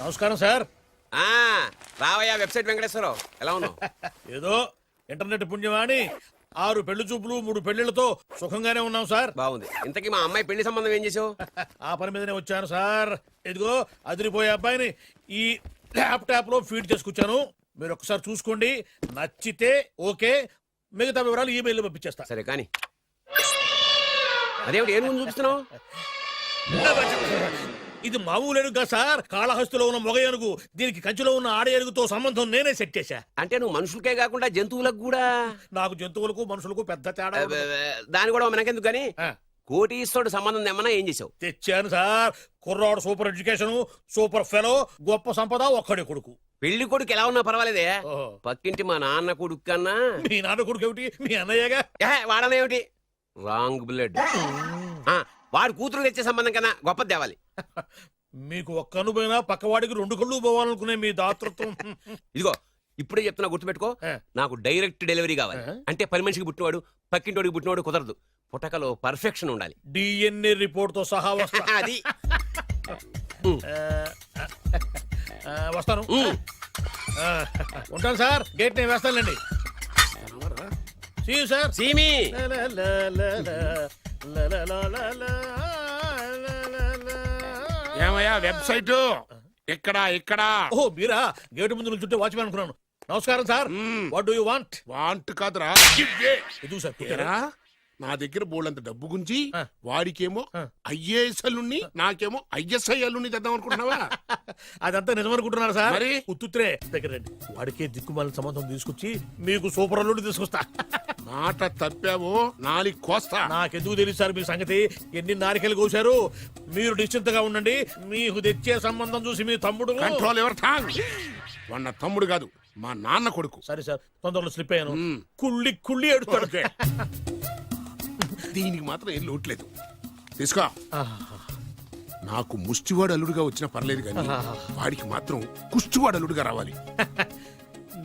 నమస్కారం సార్. ఆ రావయ్యా వెబ్సైట్ వెంకటేశ్వరరావు ఎలా ఉన్నావు? ఏదో ఇంటర్నెట్ పుణ్యమాని 6 పెళ్లి చూపులు 3 పెళ్లిళ్లతో సుఖంగానే ఉన్నాం సార్. బాగుంది. ఇంతకీ మా అమ్మాయి పెళ్లి సంబంధం ఏం చేసావు? ఆ పని మీదనే వచ్చాను సార్. ఇదిగో అదిరిపోయే అబ్బాయిని ఈ ల్యాప్టాప్ లో ఫీడ్ చేసుకొచ్చాను. మీరు ఒకసారి చూసుకోండి, నచ్చితే ఓకే, మిగతా వివరాలు ఈమెయిల్ పంపించేస్తా. సరే కానీ అదేమిటి ఏం ముందు చూపిస్తున్నావు? ఇది మామూలు ఏనుగు కాదు సార్, కాళహస్తిలో ఉన్న మొగ ఏనుగు. దీనికి కంచిలో ఉన్న ఆడ ఏనుగుతో సంబంధం నేనే సెట్ చేశా. అంటే నువ్వు మనుషులకే కాకుండా జంతువులకు కూడా? నాకు జంతువులకు మనుషులకు పెద్ద తేడా ఉండదు. దాని కూడా మనకెందుకు కానీ ఆ, కోటీశ్వరుడు సంబంధం ఏమన్నా ఏం చేసావు? తెచ్చాను సార్. కుర్రాడు సూపర్ ఎడ్యుకేషన్, సూపర్ ఫెలో, గొప్ప సంపద, ఒక్కడే కొడుకు. పెళ్లి కొడుకు ఎలా ఉన్నా పర్వాలేదే, ఓహో. పక్కింటి మా నాన్న కొడుకు కన్నా మీ నాన్న కొడుకు ఏమిటి, మీ అన్నయ్యగా. వాడనేమిటి రాంగ్ బ్లడ్. వాడు కూతురు తెచ్చే సంబంధం కన్నా గొప్పది తేవాలి. మీకు ఒక్క కన్ను పోయినా పక్కవాడికి 2 కళ్ళు పోవాలనుకునే మీ దాతృత్వం. ఇదిగో ఇప్పుడే చెప్తున్నా, గుర్తుపెట్టుకో. ఆ. నాకు డైరెక్ట్ డెలివరీ కావాలి. అంటే పని మనిషికి పుట్టినవాడు పక్కింటోడికి పుట్టినవాడు కుదరదు. పుటకలో పర్ఫెక్షన్ ఉండాలి. డిఎన్ఏ రిపోర్ట్ తో సహా వస్తా. అది వస్తాను. ఆ, ఉంటాను సార్. గేట్ నేను వేస్తానులేండి. See you, sir. సీమి ఏమయ్యా వెబ్సైట్ ఎక్కడా ఎక్కడా? ఓ మీరా? గేటు ముందు నుంచుంటే వాచ్మెన్ అనుకున్నాను. నమస్కారం sir. What do you want? Want కాదురా ఇవ్వే. ఇది సార్. ఏరా, నా దగ్గర బోళ్ళంత డబ్బు గుంచి ఆ. వాడికేమో ఐఏఎస్ అల్లుణ్ణి నాకేమో ఐఎస్ఐ అల్లుణ్ణి తెద్దాం అనుకుంటున్నావా? అదంతా నిజమనుకుంటున్నారు సార్. మరి? ఉత్తుత్రే దగ్గర రండి. వాడికే దిక్కుమాలిన సంబంధం తీసుకొచ్చి మీకు సూపర్ అల్లుడు తీసుకొస్తా. మాట తప్పావో నాలికి కోస్తా. నాకెందుకు తెలియదు సార్ మీ సంగతి. ఎన్ని నారికలు కోశారు. మీరు నిశ్చింతగా ఉండండి. మీకు తెచ్చే సంబంధం చూసి మీ తమ్ముడు. కంట్రోల్ ఎవర్ థాంగ్. వాడు నా తమ్ముడు కాదు, మా నాన్న కొడుకు. సరే సార్, తొందరలో స్లిప్ అయ్యాను. మ్మ్. కుళ్ళి కుళ్ళి ఏడుస్తాడు. ఓకే. దీనికి మాత్రం ఏం లోట్లేదు. తీసుకో. నాకు ముష్టివాడు అల్లుడుగా వచ్చినా పర్లేదు కానీ వాడికి మాత్రం కుష్టివాడు అల్లుడుగా రావాలి.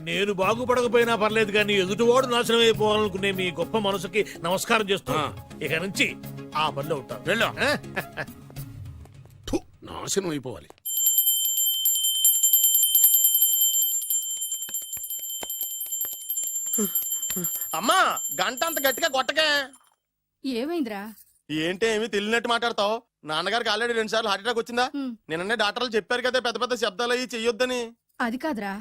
నేను బాగుపడకపోయినా పర్లేదు కానీ ఎదుటివాడు నాశనం అయిపోవాలనుకునే మీ గొప్ప మనసుకి నమస్కారం చేస్తున్నా. ఇక నుంచి ఆ పనిలో ఉంటాను. వెళ్ళు. ఆ? ఫు, నాశనం అయిపోవాలి. అమ్మా గంట అంత గట్టిగా కొట్టకే. ఏమైందిరా? ఏంటి ఏమి తెలియనట్టు మాట్లాడతావు? నాన్నగారికి ఆల్రెడీ 2 సార్లు హార్ట్ అటాక్ వచ్చిందా? నిన్ననే డాక్టర్లు చెప్పారు కదా పెద్ద పెద్ద శబ్దాలు అయ్యి చెయ్యొద్దని. అది కాదురా,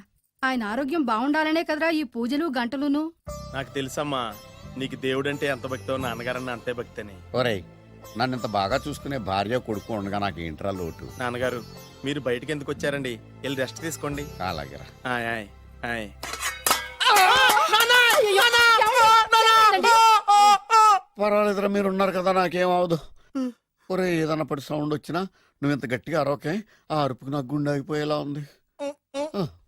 ఆయన ఆరోగ్యం బాగుండాలనే కదరా ఈ పూజలు గంటలును. నాకు తెలుసమ్మా, నీకు దేవుడంటే ఎంత భక్తో నాన్నగారన్న అంతే భక్తి అని. ఒరేయ్, నన్ను ఇంత బాగా చూసుకునే భార్య కొడుకు ఉండగా నాకు ఏంట్రా లోటు? నాన్నగారు మీరు బయటికి ఎందుకు వచ్చారండి? వెళ్ళి రెస్ట్ తీసుకోండి. అలాగే. ఆయ్ ఆయ్ ఆయ్. పర్వాలేదురా, మీరు ఉన్నారు కదా, నాకేం అవదు. ఒరే, ఏదన్నా పడి సౌండ్ వచ్చినా నువ్వు ఇంత గట్టిగా అరవకే. ఆ అరుపుకి నాకు గుండె ఆగిపోయేలా ఉంది.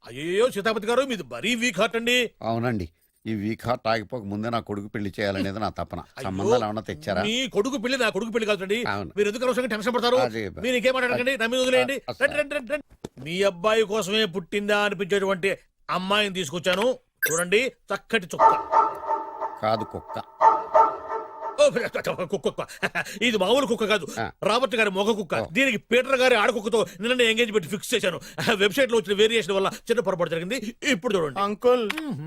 అయ్యో సీతాపతి గారు, మీది మరీ వీక్ హార్ట్ అండి. అవునండి, ఈ వీక్ హార్ట్ ఆగిపోక ముందే నా కొడుకు పెళ్లి చేయాలనేది నా తపన. సంబంధాలు ఏమన్నా తెచ్చారా? మీ కొడుకు పెళ్లి నా కొడుకు పెళ్లి కాదండి. అవును. మీరు ఎందుకు అనవసరంగా టెన్షన్ పడతారు? అదే. మీరు ఇంకేం మాట్లాడకండి, నమ్మి వదిలేయండి. అసలు. రండి, రండి, రండి, రండి. మీ అబ్బాయి కోసమే పుట్టిందా అనిపించేటువంటి అమ్మాయిని తీసుకొచ్చాను. చూడండి, చక్కటి చుక్క. కాదు, కుక్క. ఓ, కుక్క. ఇది మామూలు కుక్క కాదు, ఆ. రాబర్ట్ గారి మొగ కుక్క. దీనికి పీటర్ గారి ఆడకుక్కతో నిన్న ఎంగేజ్మెంట్ ఫిక్స్ చేశాను. వెబ్సైట్ లో వచ్చిన వేరియేషన్ వల్ల చిన్న పొరపాటు జరిగింది. ఇప్పుడు చూడండి. అంకుల్,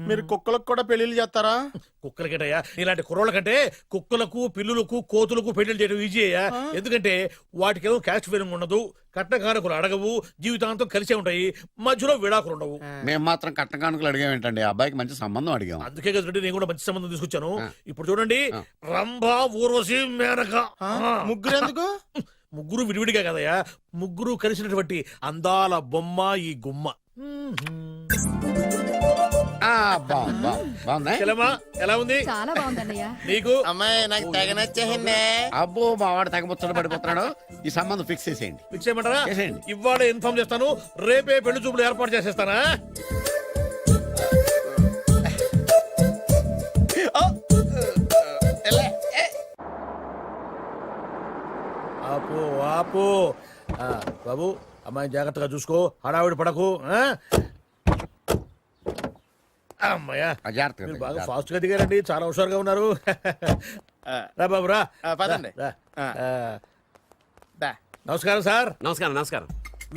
మీరు కుక్కలకు కూడా పెళ్లిళ్ళు చేస్తారా? కుక్కలకేటయ్యా, ఇలాంటి కుర్రోళ్ళ కంటే కుక్కలకు, పిల్లులకు, కోతులకు పెళ్లి చేయడం ఈజీ అయ్యా. ఎందుకంటే వాటికేమో క్యాస్ట్ ఫీలింగ్ ఉండదు, కట్నకానుకలు అడగవు, జీవితాంతం కలిసే ఉంటాయి, మధ్యలో విడాకులు ఉండవు. మేము మాత్రం కట్న కానుకలు అడిగాం ఏంటండి? అబ్బాయికి మంచి సంబంధం అడిగాం. అందుకే కదండి నేను కూడా మంచి సంబంధం తీసుకొచ్చాను. ఇప్పుడు చూడండి, ఆ. రంభా, ఊర్వశి, మేనక. ముగ్గురు ఎందుకు? ముగ్గురు విడివిడిగా కదయ్యా, ముగ్గురు కలిసినటువంటి అందాల బొమ్మ ఈ గుమ్మ. బాగుందా? చెల్లెమ్మా, ఎలా ఉంది చాలా బాగుందన్నయ్య. నీకు? అమ్మాయి నాకు తెగ నచ్చేసిందే. అబ్బో, మా వాడు తెగముచ్చట పడిపోతున్నాడు. ఈ సంబంధం ఫిక్స్ చేసేయండి. ఫిక్స్ చేయమంటారా? చేసేయండి. ఇవాళ ఇన్ఫార్మ్ చేస్తాను, రేపే పెళ్లి చూపులు ఏర్పాటు చేసేస్తానా? ఆపు ఆపు. బాబు, అమ్మాయిని జాగ్రత్తగా చూసుకో, హడావిడి పడకు. అమ్మాయ్యా, జాగ్రత్తగా మీరు బాగా ఫాస్ట్ గా దిగారండి, చాలా హుషారుగా ఉన్నారు. రా బాబు, రా. పదండి. రా. నమస్కారం సార్. నమస్కారం. నమస్కారం.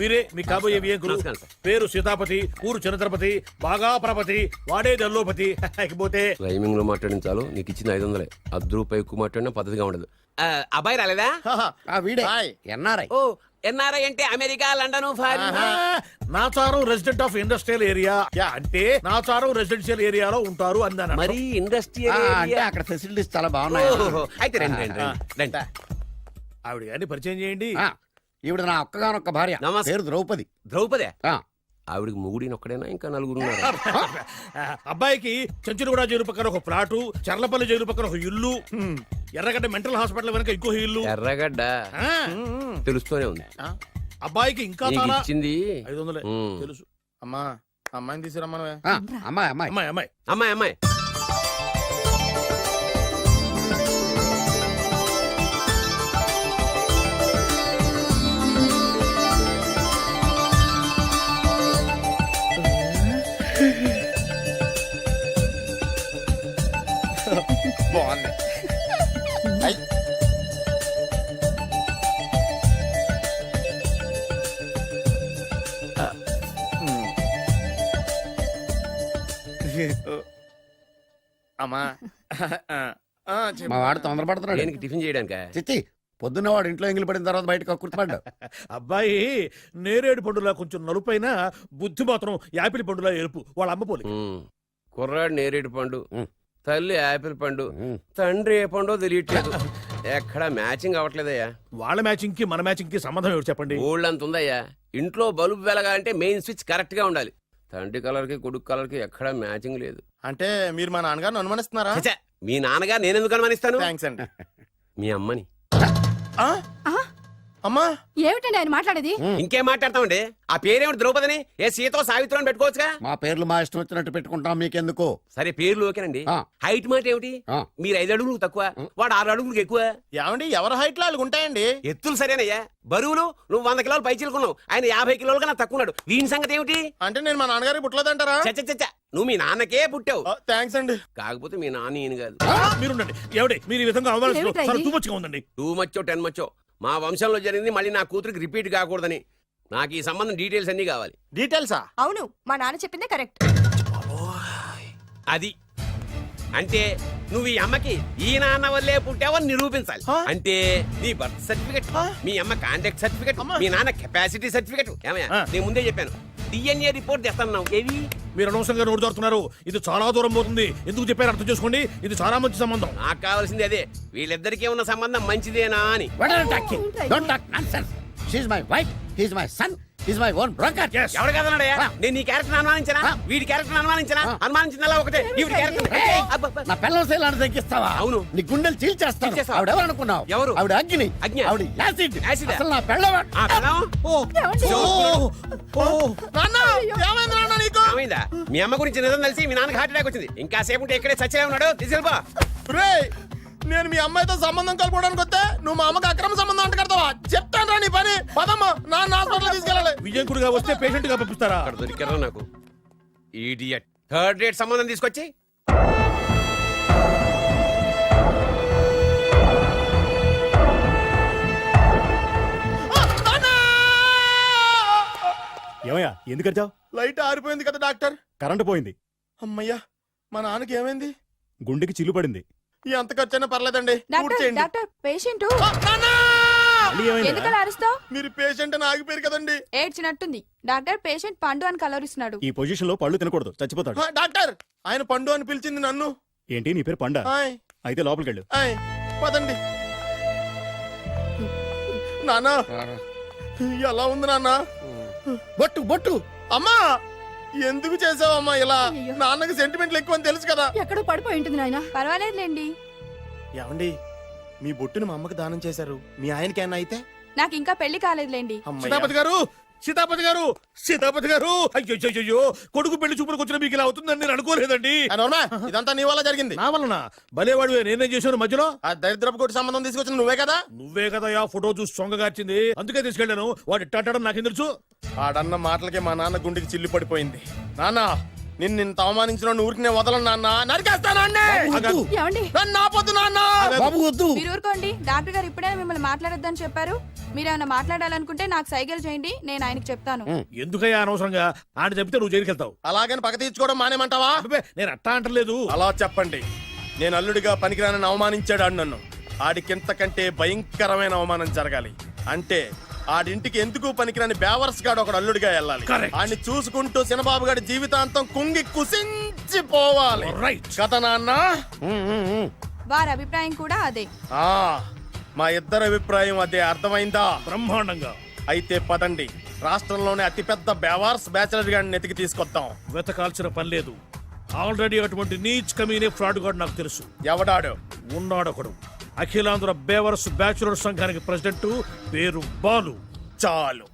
వీరే మీ కాబోయే వియంకులు. నమస్కారం సార్. పేరు సీతాపతి, ఊరు చంద్రపతి, బాగా ప్రపతి, వాడే దల్లోపతి. ఇకపోతే రైమింగ్ లో మాట్లాడించాలు నీకు ఇచ్చిన 500 ₹10 ఎక్కువ మాట్లాడినా పద్ధతిగా ఉండదు. అబ్బాయి రాలేదా? వీడే హాయ్. ఎన్ఆర్ఐ. ఓ ఎన్ఆర్ఐ అంటే America, London, foreign. Nacharam resident of industrial area అంటే నాచారం రెసిడెన్షియల్ ఏరియాలో ఉంటారు అందాను. మరి ఇండస్ట్రియల్ అంటే అక్కడ ఫెసిలిటీస్ చాలా బాగున్నాయి. అయితే రండి రండి రండి, రండి. ఆవిడ గారిని పరిచయం చేయండి. ఆ, ఈవిడ నా ఒక్కగానొక్క భార్య. నమస్తే. పేరు ద్రౌపది. ద్రౌపదే? ఆ, ఆవిడికి మొగుడిని ఒక్కడేనా ఇంకా నలుగురు ఉన్నారు? అబ్బాయికి చెంచులగూడ జైలు పక్కన ఒక ప్లాటు, చర్లపల్లి జైలు పక్కన ఒక ఇల్లు, ఎర్రగడ్డ మెంటల్ హాస్పిటల్ వెనక ఇంకో ఇల్లు. ఎర్రగడ్డ ఆ, తెలుస్తూనే ఉంది. అబ్బాయికి ఇంకా నీకు చాలా ఇచ్చింది 500 ఉమ్. తెలుసు. అమ్మా అమ్మాయిని తీసుకురమ్మనవే. ఆ, అమ్మాయి అమ్మాయి. అమ్మాయి అమ్మాయి అమ్మాయి అమ్మాయి బాగుంది. ఐ. అమ్మా చెప్పు. మా వాడు తొందరపడుతున్నాడు. దేనికి టిఫిన్ చేయడానికా? చిచ్చి పొద్దున్న వాడు ఇంట్లో ఎంగిలి పడిన తర్వాత బయటకు కుర్తుపడ్డాడు. అబ్బాయి నేరేడు పండులా కొంచెం నలుపైన, బుద్ధి మాత్రం యాపిల్ పండులా ఎరుపు. వాళ్ళ అమ్మ పోలి. ఉమ్. కుర్రాడు నేరేడు పండు, ఉమ్. తల్లి యాపిల్ పండు, ఉమ్. తండ్రి ఏ పండో తెలియట్లేదు. ఎక్కడ మ్యాచింగ్ అవ్వట్లేదయ్యా. వాళ్ళ మ్యాచింగ్ కి మన మ్యాచింగ్ కి సంబంధం ఏమిటి చెప్పండి. ఊళ్ళంత ఉందయ్యా. ఇంట్లో బల్బు వెలగాలంటే మెయిన్ స్విచ్ కరెక్ట్ గా ఉండాలి. తండ్రి కలర్ కి కొడుకు కలర్ కి ఎక్కడ మ్యాచింగ్ లేదు. అంటే మీరు మా నాన్నగారిని అనుమానిస్తున్నారా? ఛ, మీ నాన్నగా నేనెందుకు అనుమానిస్తాను? థ్యాంక్స్ అండి. మీ అమ్మని. ఆ? అమ్మా ఏమిటండి ఆయన మాట్లాడేది? ఇంకేం మాట్లాడతామండి? ఆ పేరేమిటి ద్రౌపదిని? ఏ సీతో సావిత్రం పెట్టుకోవచ్చుగా. మా పేర్లు మా ఇష్టం వచ్చినట్టు పెట్టుకుంటాం, మీకెందుకు? సరే పేర్లు ఓకేనండి. ఆ. హైట్ మాట ఏమిటి? ఆ. మీరు 5 అడుగులు తక్కువ, వాడు 6 అడుగులకు ఎక్కువ. ఏమండి ఎవరి హైట్ లో వాళ్ళకి ఉంటాయండి. ఎత్తులు సరేనయ్యా. బరువులు నువ్వు 100 కిలోలు పై చిలుకున్నావు, ఆయన 50 కిలోలు కన్నా తక్కువ ఉన్నాడు. వీని సంగతి ఏమిటి? అంటే నేను మా నాన్నగారికి పుట్టలేదంటారా? చచ్చ నువ్వు మీ నాన్నకే పుట్టావు. థ్యాంక్స్ అండి. కాకపోతే మీ నాన్న ఈయన కాదు. మీరుండండి. ఎవడే మీరు ఈ విధంగా అవమానిస్తున్నారు. ఏమిటా చాలా ఇది? too much గా ఉందండి. 2 మచ్చో 10 మచ్చో మా వంశంలో జరిగింది మళ్ళీ నా కూతురికి రిపీట్ కాకూడదని నాకు ఈ సంబంధం డీటెయిల్స్ అన్ని కావాలి. డీటెయిల్సా? అవును, మా నాన్న చెప్పిందే కరెక్ట్. అది అంటే నువ్వు ఈ అమ్మకి ఈ నాన్న వల్లే పుట్టావని నిరూపించాలి. అంటే నీ బర్త్ సర్టిఫికెట్, మీ అమ్మ కాంటాక్ట్ సర్టిఫికెట్, మీ నాన్న కెపాసిటీ సర్టిఫికెట్. ఏమయ్యా నేను ముందే చెప్పాను DNA రిపోర్ట్ తెస్తాను. ఏవి? మీరు అనవసరంగా నోరు జారుతున్నారు. ఇది చాలా దూరం పోతుంది. ఎందుకు చెప్పారు అర్థం చేసుకోండి. ఇది చాలా మంచి సంబంధం. నాకు కావాల్సింది అదే, వీళ్ళిద్దరికీ ఉన్న సంబంధం మంచిదేనా అని. What are you talking? Don't talk nonsense. She's my wife, he's my son, he's my own broker. Yes. ఎవరు కదన్నాడయ్యా? నేను నీ క్యారెక్టర్ అనుమానించనా? వీడి క్యారెక్టర్ అనుమానించనా? అనుమానించిందల్లా ఒకటే. ఈవిడి Hey, క్యారెక్టర్ నా పిల్లల శైలాన్ని తగ్గిస్తావా? అవును. నీ గుండెలు చీల్చేస్తాను. చీల్చేస్తావా? ఆవిడ ఎవరు అనుకున్నావు? ఎవరు? ఆవిడ అగ్ని. అగ్ని. ఆవిడ యాసిడ్. యాసిడ్. అసలు నా పిల్లవా? ఏమైందా? మీ అమ్మ గురించి నిజం తెలిసి మీ నాన్నకి హార్ట్ అటాక్ వచ్చింది. ఇంకా సేపు ఉంటే ఇక్కడే చచ్చే ఉన్నాడు. తీసుకెళ్ళిపో. రేయ్, నేను మీ అమ్మాయితో సంబంధం కలుపుకోవడానికి వస్తే నువ్వు మా అమ్మకి అక్రమ సంబంధం అంట కడతావా? చెప్తాను రా నీ పని. పదమ్మా, నాన్న హాస్పిటల్ తీసుకెళ్ళాలి. విజయకుడిగా వస్తే పేషెంట్ గా పంపిస్తారా? అక్కడ దొరికారా నాకు ఈడియట్. థర్డ్ రేట్ సంబంధం తీసుకొచ్చి ఏమయ్యా ఎందుకు వచ్చావు? లైట్ ఆరిపోయింది కదా డాక్టర్. కరెంటు పోయింది. అమ్మయ్యా, మా నాన్నకి ఏమైంది? గుండెకి చిల్లు పడింది. ఎంత ఖర్చైనా పర్లేదండి. పూర్తి డాక్టర్ పేషెంట్ మళ్ళీ ఏమైంది? ఎందుకలా అరుస్తావు? మీరు పేషెంట్ అని ఆగిపోయారు కదండి. ఏడ్చినట్టుంది. డాక్టర్ పేషెంట్ పండు అని కలవరిస్తున్నాడు. ఈ పొజిషన్ లో పళ్ళు తినకూడదు, చచ్చిపోతాడు. డాక్టర్, ఆయన పండు అని పిలిచింది నన్ను. ఏంటి నీ పేరు పండా? ఆయ్, అయితే లోపలికి వెళ్ళు. ఆయ్, పదండి. నాన్న ఎలా ఉంది నాన్న? బొట్టు బొట్టు. అమ్మా, ఎందుకు చేసావమ్మా ఇలా? నాన్నకి సెంటిమెంట్లు ఎక్కువ అని తెలుసు కదా. ఎక్కడో పడిపోయి ఉంటుంది నాయన. పర్వాలేదులేండి. ఏమండి, మీ బొట్టుని మా అమ్మకి దానం చేశారు. మీ ఆయనకి ఏమన్నా అయితే? నాకు ఇంకా పెళ్లి కాలేదులేండి. అమ్మయ్య. సీతాపతి గారు, సీతాపతి గారు, సీతాపతి గారు. అయ్యో, కొడుకు పెళ్లి చూపులకు వచ్చిన మీకు ఇలా అవుతుందని నేను అనుకోలేదండి. ఆ, నోర్మా, ఇదంతా నీ వల్ల జరిగింది. నా వలన భలేవాడు. నేనేం చేశాను మధ్యలో? ఆ దరిద్రపు కొట్టి సంబంధం తీసుకొచ్చిన నువ్వే కదా. నువ్వే కదా ఆ ఫోటో చూసి సొంగగార్చింది. అందుకే తీసుకెళ్ళాను. వాడు ఇట్టాడడం నాకేం తెలుసు? ఆడన్న మాటలకి మా నాన్న గుండెకి చిల్లు పడిపోయింది. నాన్న, నిన్ను ఇంత అవమానించిన ఊరికి నేను వదలను నాన్న, నరికేస్తానండి. ఏమండి నన్ను ఆపొద్దు నాన్న. బాబు వద్దు. మీరు ఊరుకోండి. డాక్టర్ గారు ఇప్పుడే మిమ్మల్ని మాట్లాడొద్దని చెప్పారు. మీరేమైనా మాట్లాడాలనుకుంటే నాకు సైగలు చేయండి, నేను ఆయనకి చెప్తాను. ఎందుకయ్యా అనవసరంగా ఆడ చెప్తే నువ్వు జైలుకి వెళ్తావు. అలాగని పక్క తీర్చుకోవడం మానేమంటావా? అబ్బే, నేను అట్టా అంటలేదు. అలా చెప్పండి. నేను అల్లుడిగా పనికిరానని అవమానించాడు ఆడు నన్ను. ఆడికింతకంటే భయంకరమైన అవమానం జరగాలి. అంటే ఆడింటికి ఎందుకు పనికిరాని బేవర్స్ గాడు ఒకడు అల్లుడిగా వెళ్ళాలి. Correct. ఆడిని చూసుకుంటూ చిన్నబాబు గారి జీవితాంతం కుంగి కుసించిపోవాలి. Right. కదా నాన్న? వారి అభిప్రాయం కూడా అదే. ఆ, మా ఇద్దరి అభిప్రాయం అదే. అర్థమైందా? బ్రహ్మాండంగా. అయితే పదండి, రాష్ట్రంలోనే అతిపెద్ద బేవార్స్ బ్యాచిలర్ గాడిని ఎతికి తీసుకొద్దాం. వెతకాల్సిన పని లేదు. ఆల్రెడీ అటువంటి నీచ్ కమీనే ఫ్రాడ్ గాడు నాకు తెలుసు. ఎవడాడు? ఉన్నాడొకడు. అఖిలాంధ్ర బేవర్స్ బ్యాచులర్ సంఘానికి ప్రెసిడెంట్, పేరు బాలు. చాలు.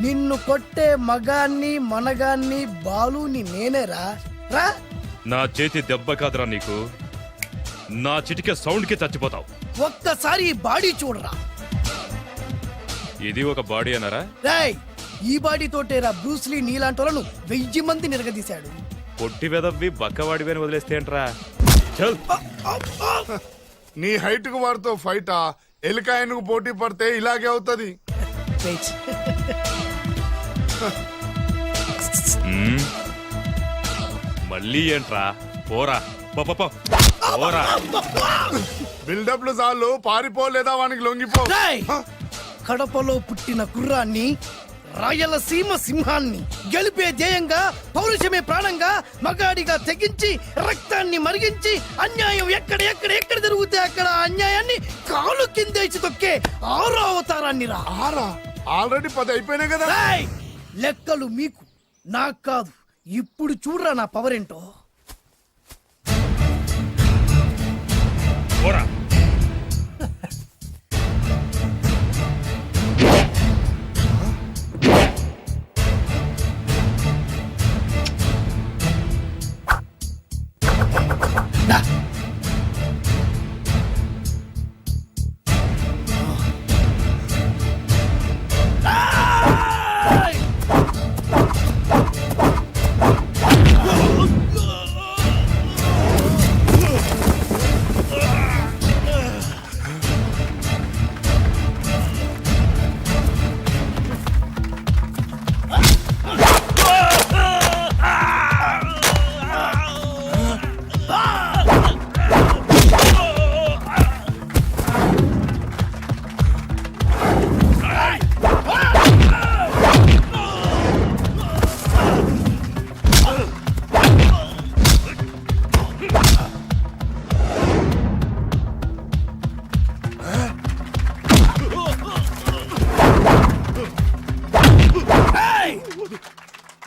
నిన్ను కొట్టే మగాన్ని మనగాన్ని బాలుని నేనేరా రా. నా చేతి దెబ్బ కాదురా నీకు, నా చిటికే సౌండ్ కి చచ్చిపోతావు. ఒక్కసారి ఈ బాడీ చూడరా. ఇది ఒక బాడీ అన్నారా? రేయ్, ఈ బాడీ తోటేరా బ్రూస్లీ నీలాంటి వాళ్ళను 1000 మంది నిరగదీశాడు. పొట్టి వెదవ్వి బక్కవాడివని వదిలేస్తే ఏంట్రా? చల్. నీ హైట్ కు వారితో ఫైటా? ఎలికాయనకు పోటీ పడితే ఇలాగే అవుతది. వెయిట్. మ్మ్. మళ్ళీ ఏంట్రా? పోరా, పో, పో, పో. పోరా. బిల్డప్లు చాలు, పారిపోలేదా వానికి లొంగిపో. రేయ్, కడపలో పుట్టిన కుర్రాన్ని, రాయలసీమ సింహాన్ని గెలిపే ధ్యేయంగా, పౌరుషమే ప్రాణంగా, మగాడిగా తెగించి రక్తాన్ని మరిగించి అన్యాయం ఎక్కడ ఎక్కడ ఎక్కడ జరుగుతే అక్కడ అన్యాయాన్ని కాలు కిందేసి తొక్కే 6వ అవతారాన్ని రా. ఆల్రెడీ 10 అయిపోయినాయి కదా. రేయ్, లెక్కలు మీకు నాకు కాదు. ఇప్పుడు చూడరా నా పవర్ ఏంటో. పోరా.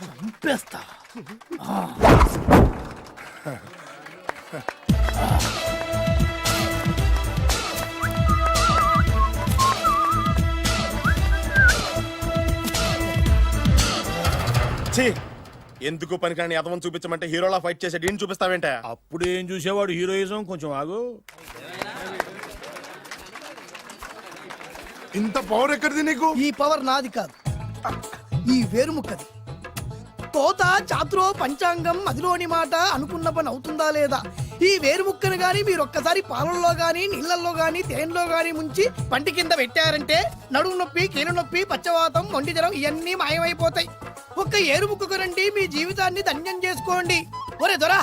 చంపేస్తా. ఛీ, ఎందుకు పనికిరాని అదవం చూపించమంటే హీరోలా ఫైట్ చేసే డీన్ చూపిస్తావేంట? అప్పుడేం చూసేవాడు హీరోయిజం. కొంచెం ఆగు. ఇంత పవర్ ఎక్కడిది నీకు? ఈ పవర్ నాది కాదు, ఈ వేరుముక్కది. తోత చాతురో పంచాంగం అదిలోని మాట అనుకున్న పని అవుతుందా లేదా? ఈ వేరుముక్కను గాని మీరు ఒక్కసారి పాలల్లో గాని నీళ్లలో గాని తేనెలో గాని ముంచి పంటి కింద పెట్టారంటే నడుము నొప్పి, కీలు నొప్పి, పచ్చవాతం, మొండి జ్వరం ఇవన్నీ మాయమైపోతాయి. ఒక్క ఏరుముక్కకు రండి, మీ జీవితాన్ని ధన్యం చేసుకోండి. ఒరే దొరా,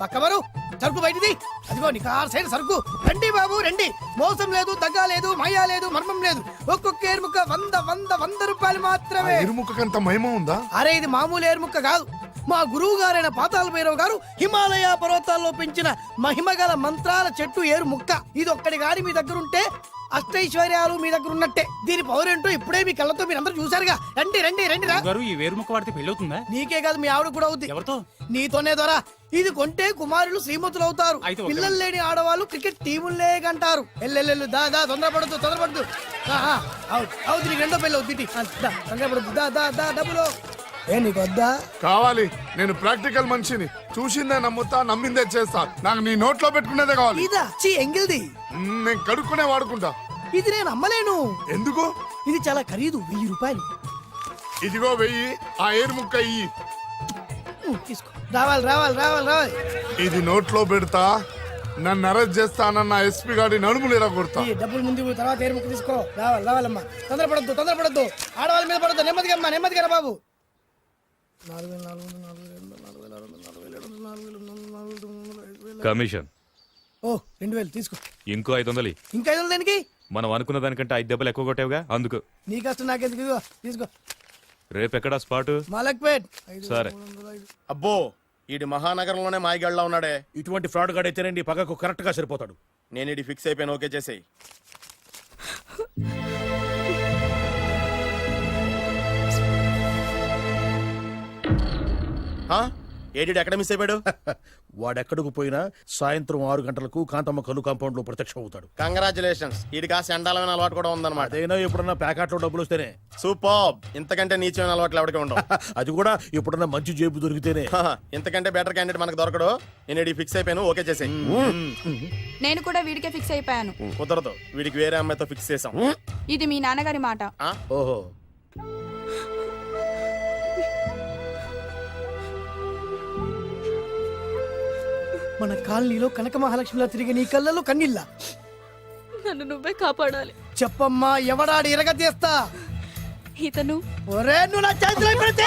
పక్కవరు సరుకు బయటిది. అదిగో నికార్సైన సరుకు. రండి బాబు రండి. మోసం లేదు, దగ్గ లేదు, మాయా లేదు, మర్మం లేదు. ఒక్కొక్క ఏరుముక్క 100 రూపాయలు మాత్రమే. ఇరుముఖకంత మహిమ ఉందా? అరే, ఇది మామూలు ఏరుముక్క కాదు. మా గురువు గారైన పాతాళ భైరవ్ గారు హిమాలయ పర్వతాల్లో పెంచిన మహిమగల మంత్రాల చెట్టు ఏరు ముక్క. ఇది ఒక్కడి గాని మీ దగ్గర ఉంటే అష్టైశ్వర్యాలు మీ దగ్గర ఉన్నట్టే. దీని పవర్ ఏంటో ఇప్పుడే మీ కళ్ళతో మీరందరూ చూసారుగా. రండి రండి రండి రా. ఈ వేరుముక్క వాడితే పెళ్లి అవుతుందా? నీకే కాదు, మీ ఆవిడ కూడా అవుద్ది. ఎవరితో? నీతోనే ద్వారా. ఇది కొంటే కుమారులు శ్రీమంతులు అవుతారు. పిల్లలు లేని ఆడవాళ్ళు క్రికెట్ టీములే కంటారు. ఎల్లెల్లెల్లు దా దా, తొందరపడద్దు. అవుతుంది, నీకు రెండో పెళ్ళి అవుతుంది. తొందరపడద్దు, దా దా దా, డబ్బులు ఏ నీకు వద్దా? కావాలి. నేను ప్రాక్టికల్ మనిషిని. చూసిందే నమ్ముతా, నమ్మిందే చేస్తా. నాకు నీ నోట్లో పెట్టుకునేదే కావాలి. ఇదా చీ ఎంగిల్ది. నేను కడుక్కునే వాడుకుంటా. ఇది నేను అమ్మలేను. ఎందుకు? ఇది చాలా ఖరీదు, 1000 రూపాయలు. ఇదిగో వెయ్యి, ఆ ఏరు ముక్క ఇయ్యి. తీసుకో. రావాలి రావాలి రావాలి రావాలి. ఇది నోట్లో పెడతా, నన్ను అరెస్ట్ చేస్తానన్న ఎస్పీ గారి నడుములు ఎలా కొడతా. ఈ డబ్బులు ముందు ఇవ్వు, తర్వాత ఏరు ముక్క తీసుకో. రావాలి రావాలమ్మా. తొందరపడద్దు. ఆడవాళ్ళ మీద పడద్దు. నెమ్మదిగా అమ్మా, నెమ్మదిగా రా బాబు. 4,400, కమిషన్ ఓ 2,000 తీసుకో. ఇంకో 500. ఇంకా 500 దేనికి? మనం అనుకున్న దానికంటే 5 దెబ్బలు ఎక్కువ కొట్టావుగా అందుకు. నీ కష్టం నాకెందుకు? ఇదిగో తీసుకో. రేపెక్కడా స్పాటు? మలక్పేట్. సరే. అబ్బో ఈడి మహానగరంలోనే మాయగాళ్ళ ఉన్నాడే. ఇటువంటి ఫ్రాడ్ గాడు అయితేనే పక్కకు కరెక్ట్ గా సరిపోతాడు. నేను ఇది ఫిక్స్ అయిపోయాను, ఓకే చేసేయి. ఏడి ఎక్కడ మిస్ అయిపోయాడు? వాడెక్కడికి పోయినా సాయంత్రం 6 గంటలకు కాంతమ్మ కల్లు కాంపౌండ్ లో ప్రత్యక్షం అవుతాడు. కంగ్రాచులేషన్స్, ఈడికి ఆ సెండాలమైన అలవాటు కూడా ఉందన్నమాట. అదైనా ఎప్పుడన్నా ప్యాకెట్ లో డబ్బులు వస్తేనే. సూపర్, ఇంతకంటే నీచమైన అలవాట్లు ఎవరికి ఉండవు. అది కూడా ఎప్పుడన్నా మంచి జేబు దొరికితేనే. ఇంతకంటే బెటర్ క్యాండిడేట్ మనకు దొరకడు. నేను ఇది ఫిక్స్ అయిపోయాను, ఓకే చేసేయి. నేను కూడా వీడికే ఫిక్స్ అయిపోయాను. కుదరదు, వీడికి వేరే అమ్మాయితో ఫిక్స్ చేసాం. ఇది మీ నాన్నగారి మాట. ఓహో, మన కాలనీలో కనక మహాలక్ష్మిలా తిరిగి నీ కళ్ళలో కన్నీళ్ళ. నన్ను నువ్వే కాపాడాలి. చెప్పమ్మా, ఎవడాడి ఎరగతీస్తా? ఇతను ఒరే నువ్వు నా చేతిలో పెడితే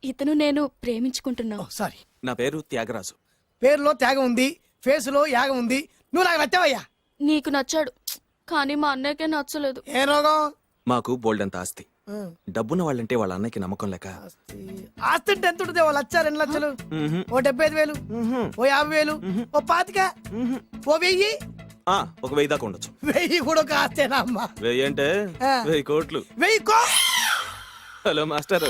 ఇతను నేను ప్రేమించుకుంటున్నా. సారీ. నా పేరు త్యాగరాజు. పేరులో త్యాగం ఉంది, ఫేసులో యాగం ఉంది. నువ్వు నాకు నచ్చావయ్యా. నీకు నచ్చాడు, కానీ మా అన్నయ్యకే నచ్చలేదు. ఏ రోగం? మాకు బోల్డంత ఆస్తి. డబ్బున్న వాళ్ళంటే వాళ్ళ అన్నకి నమ్మకం లేక. ఆస్తి అంటే ఎంత ఉంటుంది? 1,00,000, 2 లక్షలు, ఓ 75,000, ఓ 50,000, ఓ 25,000, ఓ 1000. ఒక 1000 దాకా ఉండొచ్చు. 1000 కూడా ఒక ఆస్తేనా అమ్మా? 1000 అంటే 1000 కోట్లు. 1000 హలో మాస్టర్.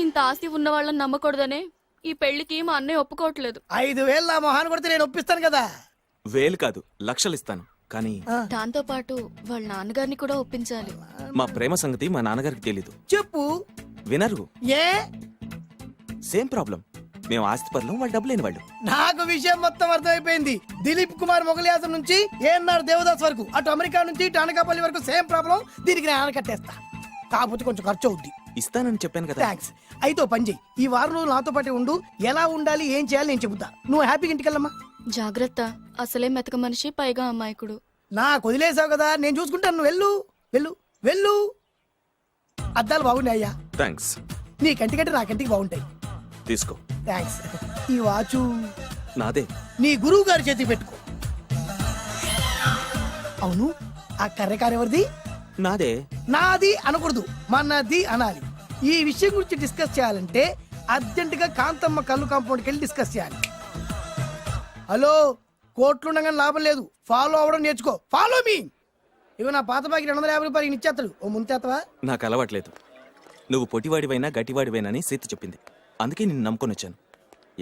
ఇంత ఆస్తి ఉన్న వాళ్ళని నమ్మకూడదనే ఈ పెళ్లికి మా అన్నయ్య ఒప్పుకోవట్లేదు. 5,000 నా మొహాన్ని కొడితే నేను ఒప్పిస్తాను కదా. 1000 కాదు, లక్షలు ఇస్తాను. కానీ దాంతో పాటు వాళ్ళ నాన్నగారిని కూడా ఒప్పించాలి. మా ప్రేమ సంగతి మా నాన్నగారికి తెలీదు. చెప్పు. వినరు. ఏ? Same problem. మేము ఆస్తి పరులం, వాళ్ళు డబ్బు లేని వాళ్ళు. నాకు విషయం మొత్తం అర్థమైపోయింది. దిలీప్ కుమార్ మొగలియాసం నుంచి ఏఎన్ఆర్ దేవదాస్ వరకు, అటు అమెరికా నుంచి ఇటు అనకాపల్లి వరకు సేమ్ ప్రాబ్లం. దీనికి నేను ఆనకట్టేస్తా. కాకపోతే కొంచెం ఖర్చు అవుద్ది. ఇస్తానని చెప్పాను కదా. థ్యాంక్స్. అయితే ఓ పని చెయ్యి, ఈ వారం రోజులు నాతో పాటే ఉండు. ఎలా ఉండాలి, ఏం చేయాలి నేను చెబుతా. నువ్వు హ్యాపీగా ఇంటికెళ్ళమ్మా. జాగ్రత్త, అసలే మెతక మనిషి, పైగా అమాయకుడు. నాకు వదిలేసావు కదా, నేను చూసుకుంటాను. నువ్వు వెళ్ళు వెళ్ళు వెళ్ళు. అద్దాలు బాగున్నాయ్యా. థ్యాంక్స్. నీ కంటికంటే నా కంటికి బాగుంటాయి. తీసుకో. థ్యాంక్స్. ఈ వాచు నాదే. నీ గురువు గారి చేతికి పెట్టుకో. అవును, ఆ కర్రెకారు ఎవరిది? నాదే. నాది అనకూడదు, మనది అనాలి. ఈ విషయం గురించి డిస్కస్ చేయాలంటే అర్జెంట్ గా కాంతమ్మ కల్లు కాంపౌండ్కి వెళ్ళి డిస్కస్ చేయాలి. హలో, కోట్లుండగానే లాభం లేదు. ఫాలో అవ్వడం నేర్చుకో. Follow me. ఇవి నా పాత బాకి 250 రూపాయలు ఇచ్చేస్తాడు. ఓ ముంతేత్తవా? నాకు అలవాట్లేదు. నువ్వు పొట్టివాడివైనా గట్టివాడివైనా అని సీత చెప్పింది. అందుకే నిన్ను నమ్ముకొని వచ్చాను.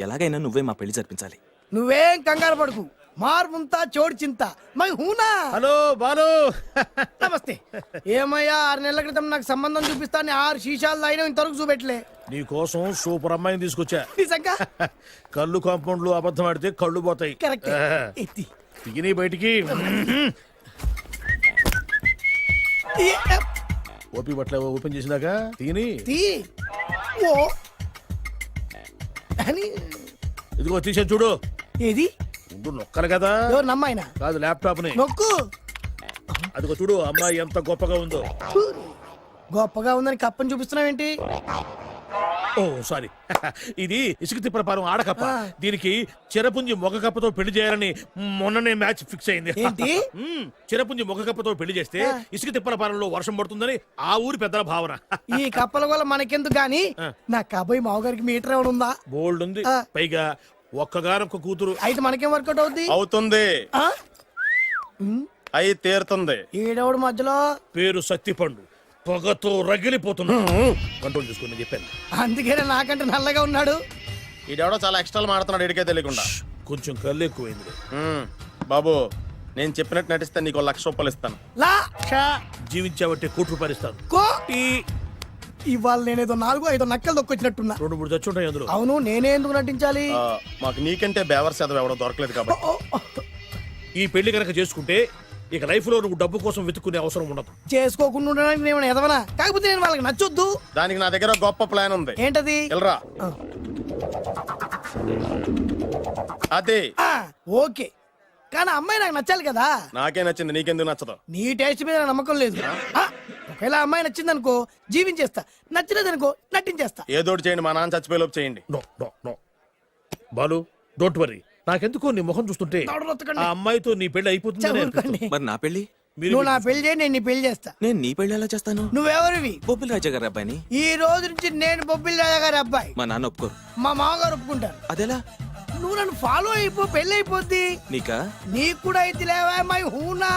ఎలాగైనా నువ్వే మా పెళ్లి జరిపించాలి. నువ్వేం కంగారు పడుకు. మార్ముంతా చోడు చింత మై హూనా. హలో బాలు. నమస్తే. ఏమయ్యా, 6 నెలల క్రితం నాకు సంబంధం చూపిస్తాను 6 శీషాలు అయినా ఇంతవరకు చూపెట్టలే. నీ కోసం సూపర్ అమ్మాయిని తీసుకొచ్చా. నిజంగా? కళ్ళు కాంపౌండ్ లో అబద్ధం ఆడితే కళ్ళు పోతాయి. కరెక్ట్. ఎత్తి తిని బయటికి. ఓపి బట్ల ఓపెన్ చేసినాక తిని తీ. ఓ అని. ఇదిగో తీసే చూడు. ఏది? ఉండు, నొక్కలు కదా. ఎవరు నమ్మాయినా? కాదు, ల్యాప్టాప్ ని నొక్కు. అదిగో చూడు, అమ్మాయి ఎంత గొప్పగా ఉందో. గొప్పగా ఉందని కప్పని చూపిస్తున్నావేంటి? ఓ సారీ. ఇది ఇసుక తిప్పల పారం ఆడకప్ప. దీనికి చిరపుంజి మొగ కప్పతో పెళ్లి చేయాలని మొన్ననే మ్యాచ్ ఫిక్స్ అయింది. ఏంటి? చిరపుంజి మొగ కప్పతో పెళ్లి చేస్తే ఇసుక తిప్పల పారంలో వర్షం పడుతుందని ఆ ఊరి పెద్దల భావన. ఈ కప్పల వల్ల మనకెందుకు గాని, నా కాబోయే మావగారికి మీటర్ ఎవడు ఉందా? బోల్డ్ ఉంది. పైగా ఒక్కగానొక్క కూతురు. అయితే మనకేం వర్కౌట్ అవుద్ది? అవుతుంది. ఆ? అయి తీరుతుంది. ఈడెవడు మధ్యలో? పేరు సత్తిపండు. పొగతో రగిలిపోతున్నా. కంట్రోల్ చూసుకుని చెప్పాను. అందుకేనే నాకంటే నల్లగా ఉన్నాడు. ఈడెవడో చాలా ఎక్స్ట్రాలు మాడుతున్నాడు, ఇడికే తెలియకుండా. కొంచెం కళ్ళు ఎక్కువైంది. బాబు, నేను చెప్పినట్టు నటిస్తే నీకు 1,00,000 రూపాయలు ఇస్తాను. జీవించావంటే ₹1,00,000 ఇస్తాను. ఇవాళ నేనేదో 4-5 నక్కలు దొక్కొచ్చినట్టున్నా. 2-3 చచ్చుంటాయి అందులో. అవును, నేనే ఎందుకు నటించాలి? మాకు నీకంటే బేవర్ చదువు ఎవడో దొరకలేదు కాబట్టి. ఈ పెళ్లి కనుక చేసుకుంటే ఇక లైఫ్ లో నువ్వు డబ్బు కోసం వెతుక్కునే అవసరం ఉండదు. చేసుకోకుండా ఉండడానికి నేను ఎదవనా? కాకపోతే నేను వాళ్ళకి నచ్చొద్దు. దానికి నా దగ్గర గొప్ప ప్లాన్ ఉంది. ఏంటది? వెళ్ళరా. ఆ. అదే. ఓకే, కానీ అమ్మాయి నాకు నచ్చాలి కదా. నాకే నచ్చింది, నీకెందుకు నచ్చదు? నీ టేస్ట్ మీద నాకు నమ్మకం లేదు. ఒకవేళ అమ్మాయి నచ్చింది అనుకో జీవించేస్తా, నచ్చలేదనుకో నటించేస్తా. ఏదోటి చేయండి, మా నాన్న చచ్చిపోయేలోపు చేయండి. No no no Balu, don't worry. నాకెందుకో నీ ముఖం చూస్తుంటే ఆ అమ్మాయితో నీ పెళ్లి అయిపోతుందని అనిపిస్తుంది. మరి నా పెళ్లి? నువ్వు నా పెళ్లి చేయి, నేను నీ పెళ్లి చేస్తా. నేను నీ పెళ్లి ఎలా చేస్తాను? నువ్వెవరివి? బొబ్బిలి రాజా గారి అబ్బాయిని. ఈ రోజు నుంచి నేను బొబ్బిలి రాజా గారి అబ్బాయి. మా నాన్న ఒప్పుకోరు. మా మామగారు ఒప్పుకుంటారు. అదెలా? నువ్వు నన్ను ఫాలో అయిపో, పెళ్లి అయిపోద్ది. నీకా? నీకు కూడా అయితే లేవా మై హూనా.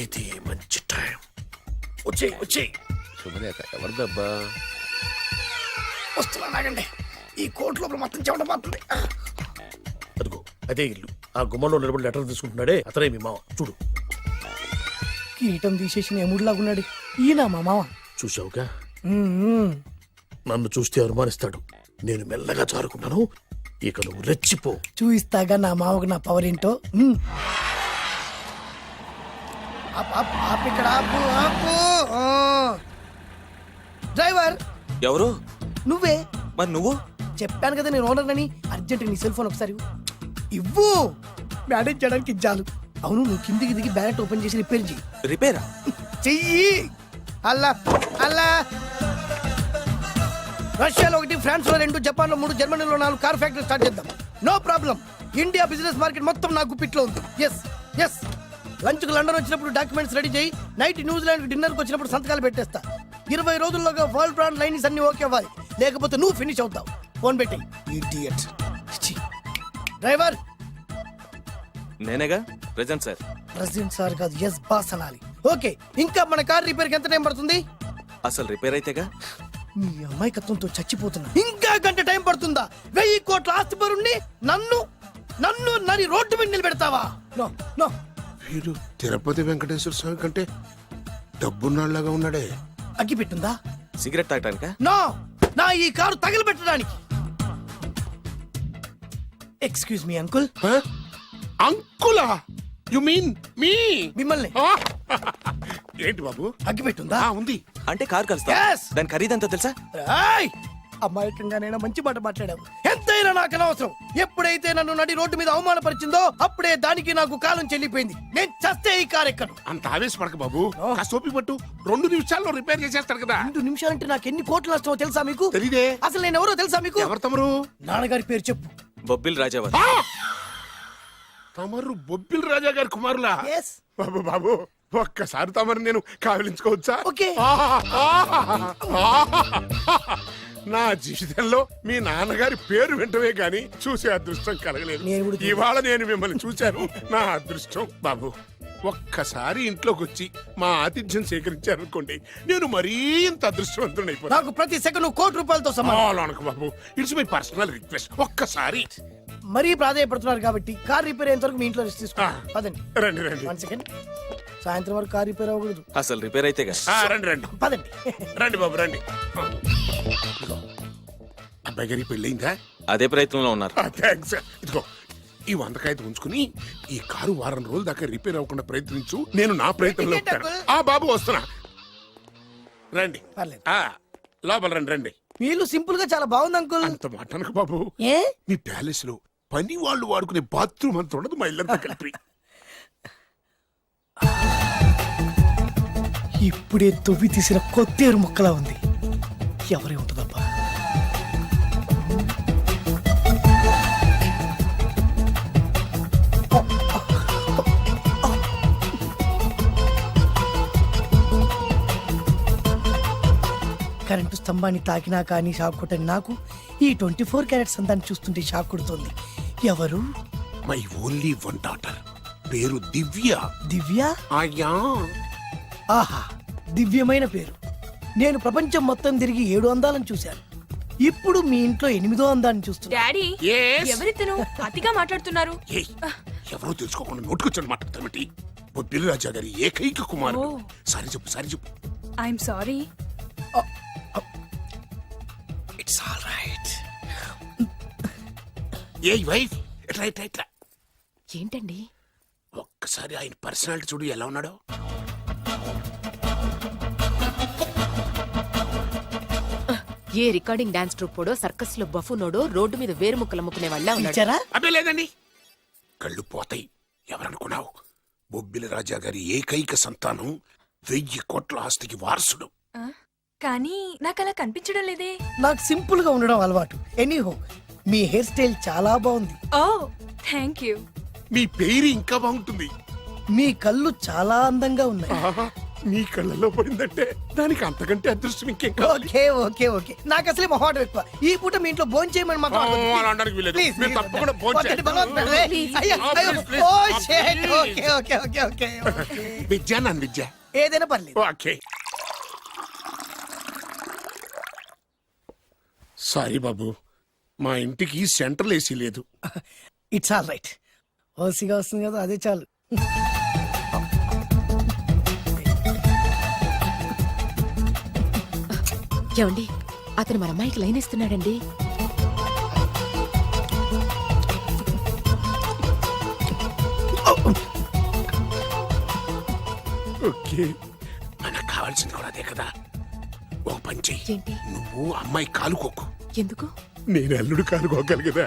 ఇది మంచి టైం. వచ్చేయ్ వచ్చేయ్. శుభలేఖ ఎవరిదబ్బా? వస్తున్నా నాగండి. ఈ కోర్టు లోపల మొత్తం చెమట పోతుంది. అదిగో అదే ఇల్లు. ఆ గుమ్మంలో నిలబడి లెటర్ తీసుకుంటున్నాడే అతనే మీ మామ. చూడు. కీటం తీసేసిన ఎముడిలాగున్నాడు. ఈయన మా మామ. చూసావుగా, నన్ను చూస్తే అనుమానిస్తాడు. నేను మెల్లగా జారుకున్నాను. ఇక నువ్వు రెచ్చిపో. చూయిస్తాగా నా మామకు నా పవర్ ఏంటో. ఇక్కడ ఆపు, ఆపు. డ్రైవర్ ఎవరు? నువ్వే. మరి నువ్వు? చెప్పాను కదా నేను ఓనర్ అని. అర్జెంట్ నీ సెల్ ఫోన్ ఒకసారి ఇవ్వు. మేనేజ్ చేయడానికి ఇచ్చాను. అవును, నువ్వు కిందికి దిగి బ్యాలెట్ ఓపెన్ చేసి రిపేర్ చెయ్యి. రిపేరా? చెయ్యి. అల్లా అల్లా. రష్యాలో 1, ఫ్రాన్స్ లో 2, జపాన్ లో 3, జర్మనీలో 4 కార్ ఫ్యాక్టరీ స్టార్ట్ చేద్దాం. No problem. India business market మొత్తం నా గుప్పిట్లో ఉంది. Yes yes. లంచ్ కు లండన్ వచ్చినప్పుడు డాక్యుమెంట్స్ రెడీ చేయి. నైట్ న్యూజిలాండ్ డిన్నర్ కు వచ్చినప్పుడు సంతకాలు పెట్టేస్తా. 20 రోజుల్లోగా వరల్డ్ బ్రాండ్ లైన్స్ అన్ని ఓకే అవ్వాలి, లేకపోతే నువ్వు ఫినిష్ అవుతావు. ఫోన్ పెట్టి. ఇడియట్. డ్రైవర్. నేనేగా ప్రెజెంట్ సార్. ప్రెసిడెంట్ సార్ కాదు, ఎస్ బాస్ అనాలి. ఓకే, ఇంకా మన కార్ రిపేర్ కి ఎంత టైం పడుతుంది? అసలు రిపేర్ అయితేగా. మీ అమాయకత్వంతో చచ్చిపోతున్నా. ఇంకా గంట టైం పడుతుందా? 1000 కోట్ల ఆస్తి పరుణ్ణి నన్ను నన్ను నరి రోడ్డు మీద నిలబెడతావా? No no. వీడు తిరుపతి వెంకటేశ్వర స్వామి కంటే డబ్బున్నాళ్ళగా ఉన్నాడే. అగ్గి పెట్టుందా? సిగరెట్ తాగటానికా? నో, నా ఈ కారు తగలబెట్టడానికి. Excuse me uncle. అంకులా? You mean me? మిమ్మల్ని. ఏంటి బాబు? అగ్గి పెట్టుందా? ఉంది. అంటే కార్ కలుస్తా. Yes. దాని ఖరీదంతా తెలుసా? రాయ్. అమాయకంగానైనా మంచి మాట మాట్లాడావు. ఎంతైనా నాకు అనవసరం. ఎప్పుడైతే నన్ను నడి రోడ్డు మీద అవమానపరిచిందో అప్పుడే దానికి నాకు కాలం చెల్లిపోయింది. నేను చస్తే ఈ కారు ఎక్కను. అంత ఆవేశపడక బాబు. కాస్త ఓపిక పట్టు. 2 నిమిషాల్లో రిపేర్ చేసేస్తాడు కదా. 2 నిమిషాలంటే నాకు ఎన్ని కోట్లు నష్టమో తెలుసా మీకు? తెలీదే. అసలు నేను ఎవరో తెలుసా మీకు? ఎవరు తమరు? నాన్నగారి పేరు చెప్పు. బొబ్బిలి రాజా వారు. తమరు బొబ్బిలి రాజా గారి కుమారులా? Yes. బాబు బాబు, ఒక్కసారి తమరు నేను కావలించుకోవచ్చా? ఓకే. నా జీవితంలో మీ నాన్నగారి పేరు వింటమే గాని చూసే అదృష్టం కలగలేదు. నేను కూడా ఇవాళ నేను మిమ్మల్ని చూశాను. నా అదృష్టం. బాబు, ఒక్కసారి ఇంట్లోకి వచ్చి మా ఆతిథ్యం సేకరించారనుకోండి, నేను మరీ ఇంత అదృష్టవంతుడైపోతాను. నాకు ప్రతి సెకండ్ 1 కోటి రూపాయలతో సమానం. అనకు బాబు, ఇట్స్ మై పర్సనల్ రిక్వెస్ట్. ఒక్కసారి. మరీ ప్రాధాయపడుతున్నారు కాబట్టి కార్ రిపేర్ అయ్యేంత వరకు మీ ఇంట్లో రెస్ట్ తీసుకోండి. పదండి. రండి రండి. 1 సెకండ్. సాయంత్రం వరకు కార్ రిపేర్ అవ్వకూడదు. అసలు రిపేర్ అయితేగా. రండి రండి. పదండి. రండి బాబు రండి. అబ్బాయి గారి పెళ్ళయిందా? అదే ప్రయత్నంలో ఉన్నారు. థ్యాంక్స్. ఇదిగో ఈ 100 కాగితం ఉంచుకుని ఈ కారు వారం రోజుల దాకా రిపేర్ అవ్వకుండా ప్రయత్నించు. నేను నా ప్రయత్నంలో ఉంటాను. బాబు వస్తున్నా. రండి. పర్లేదు. లోపల రండి రండి. వీళ్ళు సింపుల్ గా చాలా బాగుంది అంకుల్. అంత మాట అనకు బాబు. ఏ? మీ ప్యాలెస్ లో పని వాళ్ళు వాడుకునే బాత్రూమ్ అంత ఉండదు. మా ఇల్లంతా కలిపి. ఇప్పుడే తొవ్వి తీసిన కొత్తేరు ముక్కలా ఉంది. ఎవరే ఉంటుందబ్బా? కరెంటు స్తంభాన్ని తాకినా కానీ షాక్ కొట్టని నాకు ఈ 24 క్యారెట్స్ అందాన్ని చూస్తుంటే షాక్ కొడుతోంది. ఎవరు? My only 1 daughter. పేరు దివ్య. దివ్య? అయ్యా. ఆహా, దివ్యమైన పేరు. నేను ప్రపంచం మొత్తం తిరిగి 7 అందాలను చూశాను. ఇప్పుడు మీ ఇంట్లో 8వ అందాన్ని చూస్తున్నా. Daddy, Yes? ఎవరితను అతిగా మాట్లాడుతున్నారు? ఏయ్, ఎవరో తెలుసుకోకుండా నోటుకొచ్చాను మాట్లాడతామటి. బొబ్బిలి రాజా గారి ఏకైక కుమారుడు. సారీ చెప్పు, సారీ చెప్పు. I'm sorry. It's all right. A wife ఇట్లా ఇట్లా ఇట్లా ఏంటండి? ఒక్కసారి ఆయన పర్సనాలిటీ చూడు ఎలా ఉన్నాడో. ఏ రికార్డింగ్ డాన్స్ ట్రూపోడో సర్కస్ లో బఫునోడో రోడ్డు మీద వేరు ముక్కలు అమ్ముకునే వాళ్ళ ఉన్నాడు. అబ్బే లేదండి, కళ్ళు పోతాయి. ఎవరనుకున్నావు? బొబ్బిలి రాజా గారి ఏకైక సంతానం 1000 కోట్ల ఆస్తికి వారసుడు. కానీ నాకు అలా కనిపించడం లేదే. నాకు సింపుల్ గా ఉండడం అలవాటు. ఎనీహో మీ హెయిర్ స్టైల్ చాలా బాగుంది. ఓ థ్యాంక్ యూ. మీ పేరు ఇంకా బాగుంటుంది. మీ కళ్ళు చాలా అందంగా ఉన్నాయి. ఆహా, నీ కళ్ళలో పడిందంటే దానికి అంతకంటే అదృష్టం ఇంకేం కావాలి? ఓకే ఓకే ఓకే నాకు అసలే మొహాటం ఎక్కువ. ఈ పూట మీ ఇంట్లో భోజనం చేయమని మాత్రం అడగొద్దు. అలా అనడానికి వీలేదు. Please, మీరు please. తప్పకుండా భోజనం వద్దండి, చేయండి. బలవంతం పెట్టవే. అయ్యో, అయ్యో. Please, please. Oh, shit. Please. Okay okay okay okay okay. విద్య నాన్ విద్య ఏదైనా పర్లేదు. ఓకే. సారీ బాబు, మా ఇంటికి సెంట్రల్ ఏసీ లేదు. It's all right. ఓసిగా వస్తుంది కదా, అదే చాలు. ఏమండి, అతను మన అమ్మాయికి లైన్ ఇస్తున్నాడండి. ఓకే, మనకు కావాల్సింది కూడా అదే కదా. ఒక పని చెయ్యి. ఏంటి? నువ్వు అమ్మాయి కాలుకోకు, ఎందుకు? నేను అల్లుడు కాలుకోగలి కదా.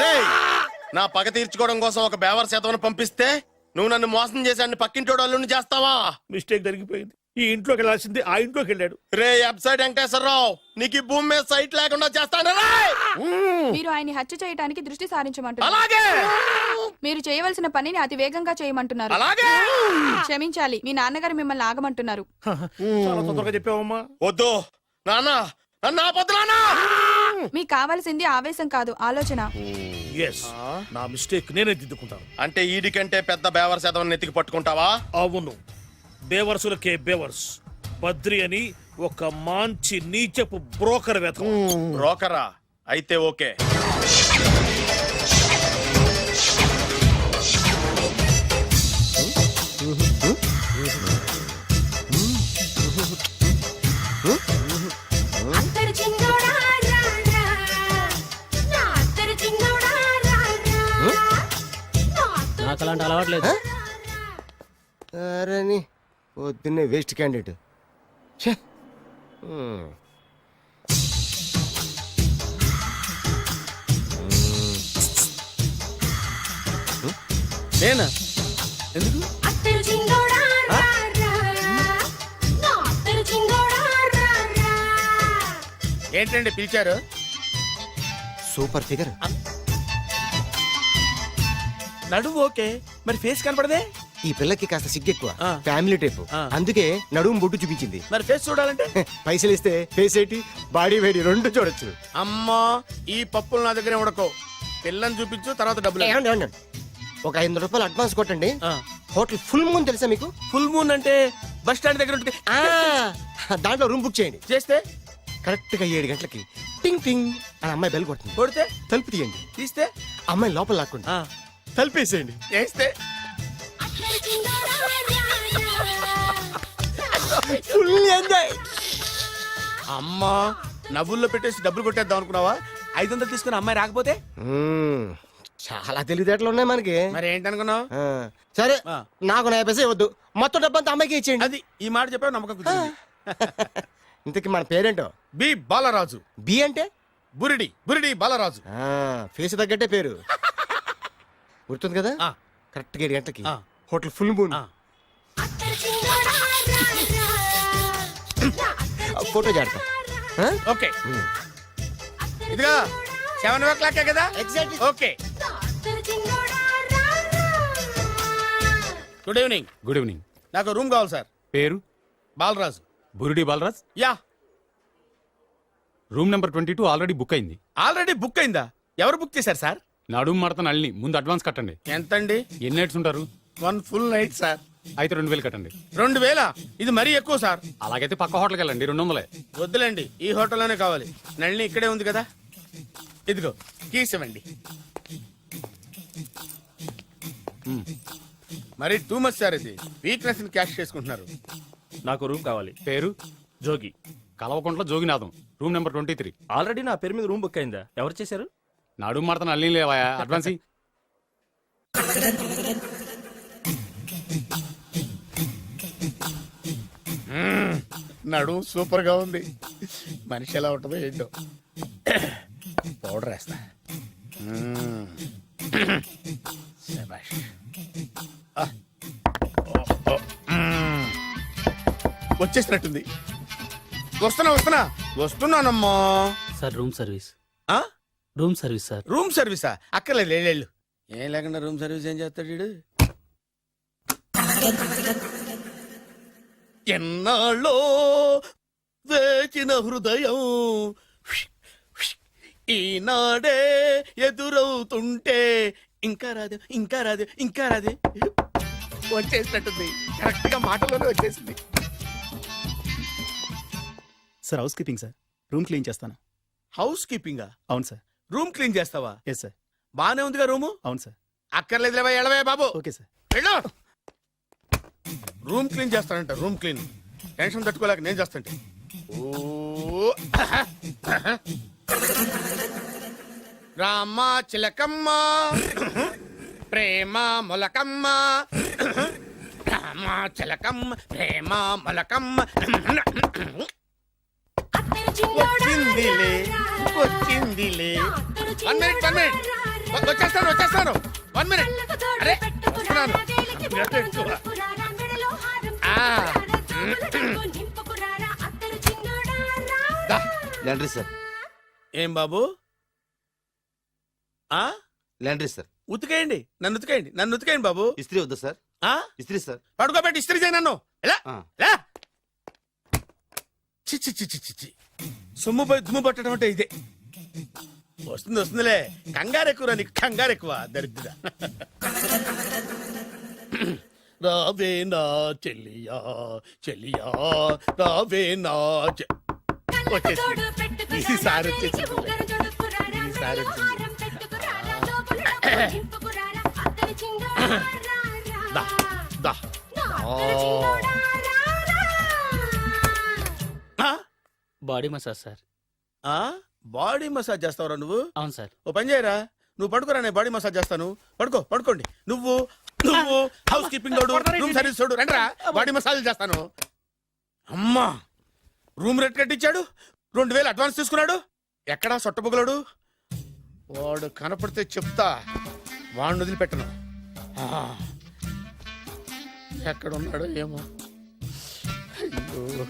రేయ్, నా పగ తీర్చుకోవడం కోసం ఒక బేవర్ శాతం పంపిస్తే నువ్వు నన్ను మోసం చేశాన్ని పక్కింటోడు అల్లుడిని చేస్తావా? మిస్టేక్ జరిగిపోయింది. ఈ ఇంట్లోకి వెళ్ళాల్సింది ఆ ఇంట్లోకి వెళ్ళాడు. రే వెబ్సైట్ వెంకటేశ్వరరావు, నీకు ఈ భూమి మీద సైట్ లేకుండా చేస్తాను. మీరు ఆయన్ని హత్య చేయడానికి దృష్టి సారించమంటున్నారు. అలాగే మీరు చేయవలసిన పనిని అతి వేగంగా చేయమంటున్నారు. అలాగే క్షమించాలి, మీ నాన్నగారు మిమ్మల్ని ఆగమంటున్నారు. చాలా తొందరగా చెప్పావమ్మా. వద్దు నాన్న, నన్ను ఆపొద్దు నాన్న. మీకు కావాల్సింది ఆవేశం కాదు, ఆలోచన. ఎస్, నా మిస్టేక్ నేనే దిద్దుకుంటాను. అంటే ఈడి కంటే పెద్ద బేవర్ శాతం నెత్తికి పట్టుకుంటావా? అవును, బేవర్సులకే బేవర్స్. బద్రి అని ఒక మంచి నీచపు బ్రోకర్ వెతకం. బ్రోకరా? అయితే ఓకే. నాకు అలాంటి అలవాట్లేదు. అరే పొద్దున్నే వేస్ట్ క్యాండిడేట్. నేనా? ఎందుకు? ఏంటండి పిలిచారు? Super figure. నడువు ఓకే, మరి ఫేస్ కనపడదే. ఈ పిల్లకి కాస్త సిగ్గెక్కువ, ఫ్యామిలీ టైప్. అందుకే నడుము బొట్టు చూపించింది. మరి ఫేస్ చూడాలంటే పైసలు ఇస్తే ఫేస్ ఏంటి, బాడీ వేడి రెండు చూడొచ్చు. అమ్మా, ఈ పప్పులు నా దగ్గరే ఉడకో. పిల్లని చూపించు, తర్వాత డబ్బులు. ఒక 500 రూపాయలు అడ్వాన్స్ కొట్టండి. హోటల్ ఫుల్ మూన్ తెలుసా మీకు? ఫుల్ మూన్ అంటే బస్ స్టాండ్ దగ్గర ఉంటుంది. దాంట్లో రూమ్ బుక్ చేయండి. చేస్తే కరెక్ట్ గా 7 గంటలకి టింగ్ టింగ్ అని అమ్మాయి బెల్ కొడుతుంది. కొడితే తలుపు తీయండి. తీస్తే అమ్మాయి లోపల లాక్కుండి తలుపేసేయండి. చేస్తే ఫుల్ ఎంజాయ్. అమ్మా, నవ్వుల్లో పెట్టేసి డబ్బులు కొట్టేద్దాం అనుకున్నావా? 500 తీసుకుని అమ్మాయి రాకపోతే? చాలా తెలివితేటలు ఉన్నాయి మనకి. మరి ఏంటనుకున్నావు? సరే, నాకు 50 పైసలు వద్దు, మొత్తం డబ్బంతా అమ్మాయికి ఇచ్చేయండి. అది ఈ మాట చెప్పావు, నమ్మకం కుదిరింది. ఇంతకి మన పేరేంటో? బి బాలరాజు. బి అంటే బురిడి, బురిడి బాలరాజు. ఫేస్ తగ్గట్టే పేరు. గుర్తుంది కదా? కరెక్ట్ గా 7 గంటలకి హోటల్ ఫుల్ మూన్. ఫోటో చేడతా. ఓకే, ఇదిగా 7:00 కదా? Exactly. Okay. Good evening. Good evening. నాకు రూమ్ కావాలి సార్. పేరు? Balaraju. Burudi Balraj. Yeah. Room number 22 already book అయింది. ఆల్రెడీ బుక్ అయిందా? ఎవరు బుక్ చేశారు సార్? నడుము మడత నళ్ళని ముందు అడ్వాన్స్ కట్టండి. ఎంతండి? ఎన్ని నైట్స్ ఉంటారు? 1 ఫుల్ నైట్ సార్. అయితే 2000 కట్టండి. 2000? ఇది మరీ ఎక్కువ సార్. అలాగైతే పక్క హోటల్కి వెళ్ళండి, 200. వద్దులేండి, ఈ హోటల్లోనే కావాలి. నళిని ఇక్కడే ఉంది కదా. ఇదిగో కీస్ ఇవ్వండి. మరి టూ మచ్ సార్ ఇది వీక్నెస్ ని క్యాష్ చేసుకుంటున్నారు. నాకు రూమ్ కావాలి. పేరు జోగి, కలవకుంట్ల జోగినాథం, రూమ్ నెంబర్ 23. ఆల్రెడీ నా పేరు మీద రూమ్ బుక్ అయిందా? ఎవరు చేశారు? నాడు మాడతాను అల్లి లేవా అడ్వాన్స్ ఇయ్యి. నడు సూపర్ గా ఉంది. మనిషి ఎలా ఉంటుందో ఏంటో. పౌడర్ వేస్తా. శభాష్. ఆ. ఓ, ఓ. వచ్చేసినట్టుంది. వస్తున్నానమ్మా. Sir room service. ఆ? Room service sir. రూమ్ సర్వీసా? అక్కర్లేదు లేళ్ళు. ఏం లేకుండా రూమ్ సర్వీస్ ఏం చేస్తాడు వీడు? ఎన్నాళ్ళో వేచిన హృదయం ఈనాడే ఎదురవుతుంటే ఇంకా రాదు ఇంకా రాదు ఇంకా రాదు. వచ్చేసినట్టుంది. కరెక్ట్ గా మాటలోనే వచ్చేసింది. Sir housekeeping sir. Room clean చేస్తాను. హౌస్ కీపింగా? అవును సార్. రూమ్ క్లీన్ చేస్తావా? Yes sir. బానే ఉందిగా రూము? అవును సార్. అక్కర్లేదు లేవా ఎడవే బాబు. Okay sir. వెళ్ళు. రూమ్ క్లీన్ చేస్తానంట. Room clean. టెన్షన్ తట్టుకోలేక నేను చేస్తాంటే. ఓ రామ చిలకమ్మ ప్రేమ మొలకమ్మ రామ చిలకమ్మ ప్రేమ మొలకమ్మ. వచ్చిందిలే వచ్చిందిలే. 1 minute 1 minute. వచ్చేస్తాను 1 minute. అరే వస్తున్నాను. Laundry sir. ఏం బాబు? ఆ లాండ్రీ సార్. ఉతికేయండి. నన్ను ఉతికేయండి బాబు. ఇస్త్రీ వద్దా సార్? ఆ ఇస్త్రీ సార్. పడుకోబెట్టి ఇస్త్రీ చేయి నన్ను. ఎలా ఎలా? చి చి చి చి చి చి. సొమ్ము పోయి దుమ్ము పట్టడం అంటే ఇదే. వస్తుందిలే. కంగారు ఎక్కువ నీకు. కంగారు ఎక్కువ దరిద్ర. రావే నా చెల్లియా చెల్లియా రావే నా వచ్చేసి ఈసారి వచ్చేసింది. ఈసారి వచ్చింది. దా దా. Body massage sir. Body massage చేస్తావురా నువ్వు? అవును సార్. ఓ పని చేయరా, నువ్వు పడుకోరా, నేను బాడీ మసాజ్ చేస్తాను. పడుకోండి. నువ్వు హౌస్ కీపింగ్ తోడు, రూమ్ సర్వీస్ తోడు, రండిరా బాడీ మసాజ్ చేస్తాను. అమ్మా రూమ్ రేట్ కట్టించాడు. 2000 అడ్వాన్స్ తీసుకున్నాడు. ఎక్కడా సొట్టబుగలాడు? వాడు కనపడితే చెప్తా. వాడిని వదిలిపెట్టను. ఎక్కడున్నాడో ఏమో. అయ్యో